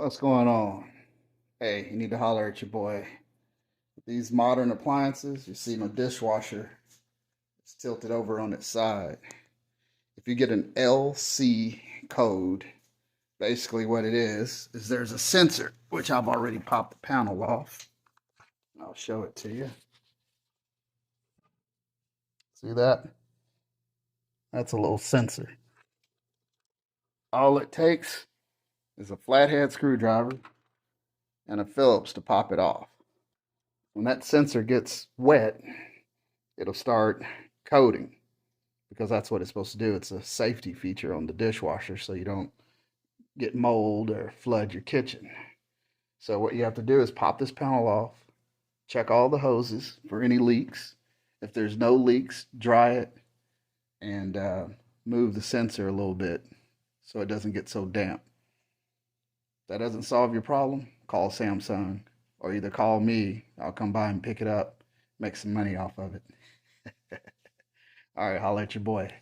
What's going on? Hey, you need to holler at your boy. These modern appliances, you see my dishwasher, it's tilted over on its side. If you get an LC code, basically what it is there's a sensor, which I've already popped the panel off. I'll show it to you. See that? That's a little sensor. All it takes is a flathead screwdriver and a Phillips to pop it off. When that sensor gets wet, it'll start coding because that's what it's supposed to do. It's a safety feature on the dishwasher so you don't get mold or flood your kitchen. So what you have to do is pop this panel off, check all the hoses for any leaks. If there's no leaks, dry it and move the sensor a little bit so it doesn't get so damp. If that doesn't solve your problem, call Samsung or either call me. I'll come by and pick it up, make some money off of it. All right, holla at your boy.